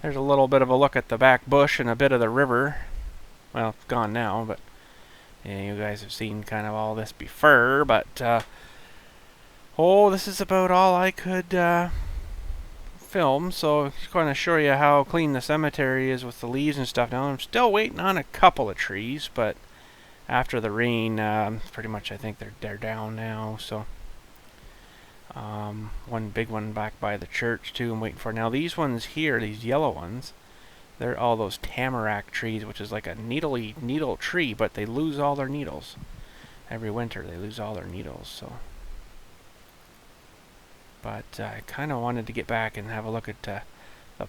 there's a little bit of a look at the back bush and a bit of the river. Well, it's gone now, but yeah, you guys have seen kind of all this before. But oh, this is about all I could film. So just going to show you how clean the cemetery is with the leaves and stuff. Now I'm still waiting on a couple of trees, but after the rain, pretty much I think they're down now. So one big one back by the church too I'm waiting for. Now these ones here, these yellow ones, they're all those tamarack trees, which is like a needle tree, but they lose all their needles. Every winter they lose all their needles. So, but I kind of wanted to get back and have a look at the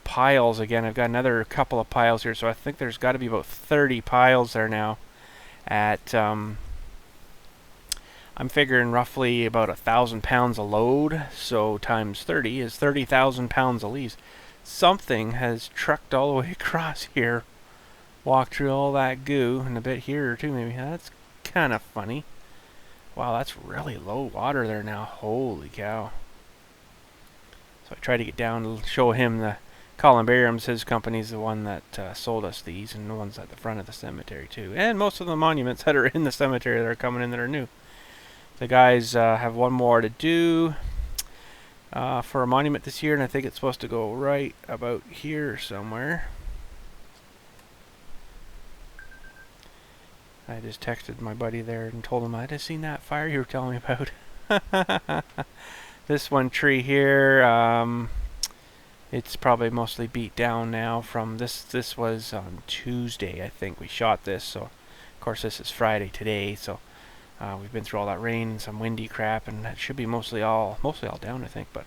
piles again. I've got another couple of piles here, so I think there's got to be about 30 piles there now. At I'm figuring roughly about 1,000 pounds a load, so times 30 is 30,000 pounds of leaves. Something has trucked all the way across here, walked through all that goo, and a bit here too maybe. That's kind of funny. Wow, that's really low water there now. Holy cow. So I tried to get down to show him the columbariums. His company's the one that sold us these, and the ones at the front of the cemetery too. And most of the monuments that are in the cemetery that are coming in that are new. The guys have one more to do for a monument this year, and I think it's supposed to go right about here somewhere. I just texted my buddy there and told him I just seen that fire you were telling me about. This one tree here, it's probably mostly beat down now from this. This was on Tuesday, I think we shot this, so of course this is Friday today, so we've been through all that rain and some windy crap, and that should be mostly all down, I think. But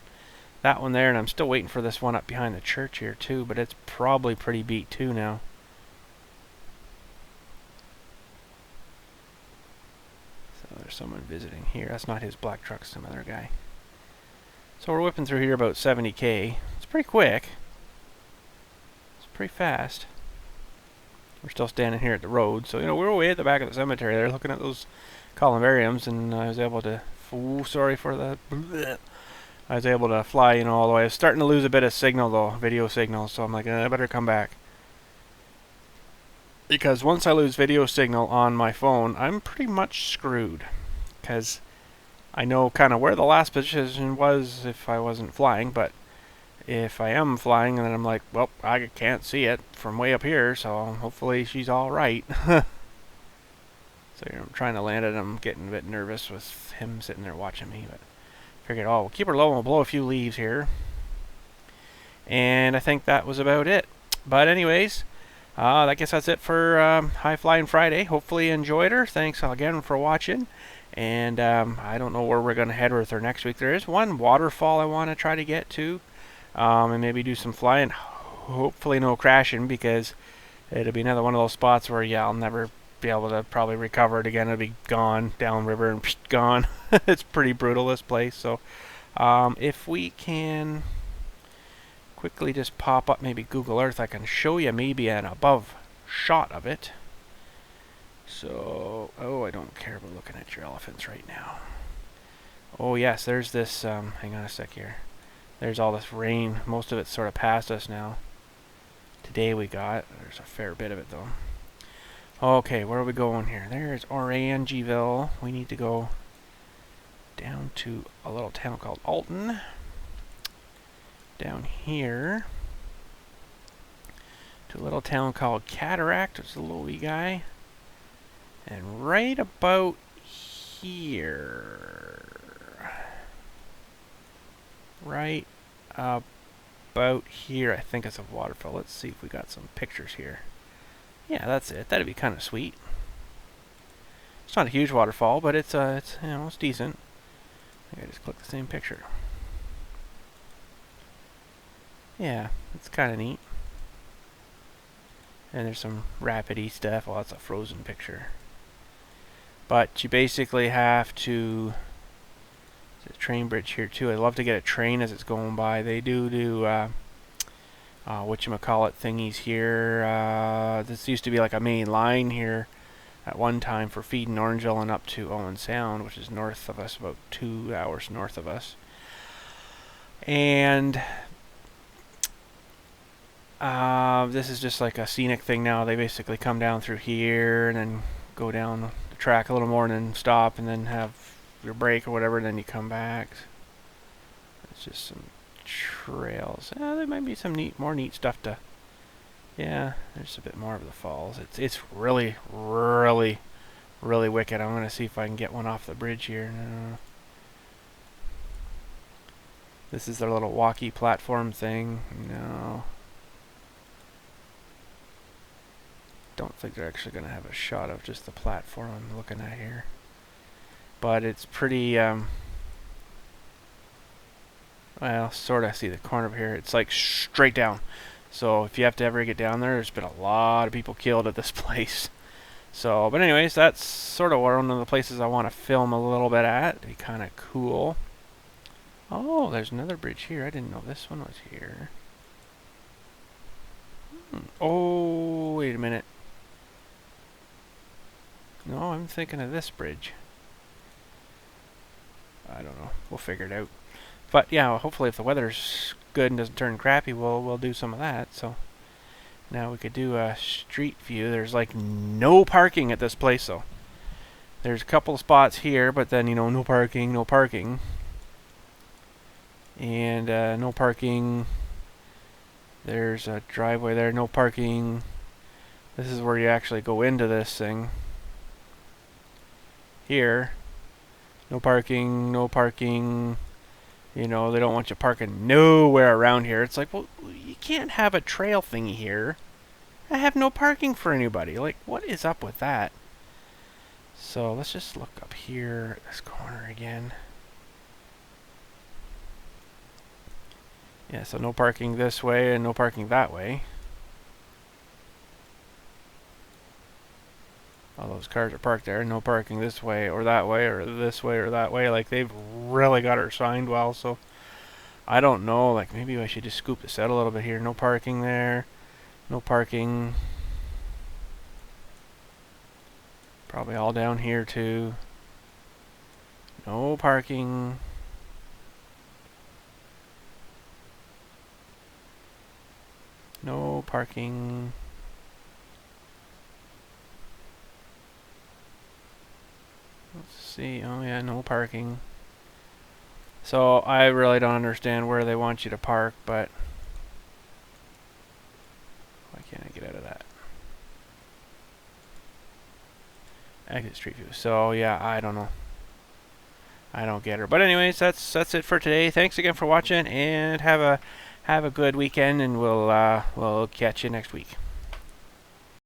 that one there, and I'm still waiting for this one up behind the church here too, but it's probably pretty beat too now. So there's someone visiting here. That's not his black truck, some other guy. So we're whipping through here about 70k. It's pretty quick. It's pretty fast. We're still standing here at the road, so you know we're way at the back of the cemetery there, looking at those columbariums, and I was able to. Oh, sorry for the. Bleh. I was able to fly, you know, all the way. I was starting to lose a bit of signal though, video signal, so I'm like, I better come back. Because once I lose video signal on my phone, I'm pretty much screwed. Because I know kind of where the last position was if I wasn't flying, but if I am flying, then I'm like, well, I can't see it from way up here, so hopefully she's alright. So I'm trying to land it. I'm getting a bit nervous with him sitting there watching me, but figured, oh, we'll keep her low and we'll blow a few leaves here. And I think that was about it. But anyways, I guess that's it for High Flying Friday. Hopefully you enjoyed her. Thanks again for watching. And I don't know where we're going to head with her next week. There is one waterfall I want to try to get to. And maybe do some flying. Hopefully no crashing, because it'll be another one of those spots where, yeah, I'll never be able to probably recover it again. It'll be gone downriver and psh, gone. It's pretty brutal, this place. So if we can quickly just pop up maybe Google Earth, I can show you maybe an above shot of it. So, oh, I don't care about looking at your elephants right now. Oh yes, there's this, hang on a sec here. There's all this rain. Most of it's sort of past us now. Today there's a fair bit of it though. Okay, where are we going here? There's Orangeville. We need to go down to a little town called Alton. Down here to a little town called Cataract. It's a little wee guy. And right about here. Right about here, I think it's a waterfall. Let's see if we got some pictures here. Yeah, that's it. That'd be kind of sweet. It's not a huge waterfall, but it's you know, it's decent. I think I just click the same picture. Yeah, it's kind of neat. And there's some rapidy stuff. Well, that's a frozen picture. But you basically have to... There's a train bridge here too. I'd love to get a train as it's going by. They do whatchamacallit thingies here. This used to be like a main line here at one time for feeding Orangeville and up to Owen Sound, which is north of us, about 2 hours north of us. And this is just like a scenic thing now. They basically come down through here and then go down the track a little more and then stop and then have your break or whatever, and then you come back. It's just some trails. There might be some more neat stuff to... Yeah, there's a bit more of the falls. It's really, really, really wicked. I'm going to see if I can get one off the bridge here. No. This is their little walkie platform thing. No. Don't think they're actually going to have a shot of just the platform I'm looking at here. But it's pretty, well, sort of see the corner of here. It's like straight down. So if you have to ever get down there, there's been a lot of people killed at this place. So, but anyways, that's sort of one of the places I want to film a little bit at. It'd be kind of cool. Oh, there's another bridge here. I didn't know this one was here. Oh, wait a minute. No, I'm thinking of this bridge. I don't know. We'll figure it out. But yeah, hopefully if the weather's good and doesn't turn crappy, we'll do some of that. So now we could do a street view. There's like no parking at this place, though. There's a couple of spots here, but then, you know, no parking, no parking. And no parking. There's a driveway there, no parking. This is where you actually go into this thing. Here. No parking, no parking. You know, they don't want you parking nowhere around here. It's like, well, you can't have a trail thingy here. I have no parking for anybody. Like, what is up with that? So let's just look up here at this corner again. Yeah, so no parking this way and no parking that way. All those cars are parked there. No parking this way or that way or this way or that way. Like, they've really got it signed well. So I don't know. Like, maybe I should just scoop this out a little bit here. No parking there. No parking. Probably all down here too. No parking. No parking. Let's see. Oh yeah, no parking. So I really don't understand where they want you to park, but why can't I get out of that? Exit street view. So yeah, I don't know. I don't get her. But anyways, that's it for today. Thanks again for watching, and have a good weekend, and we'll catch you next week.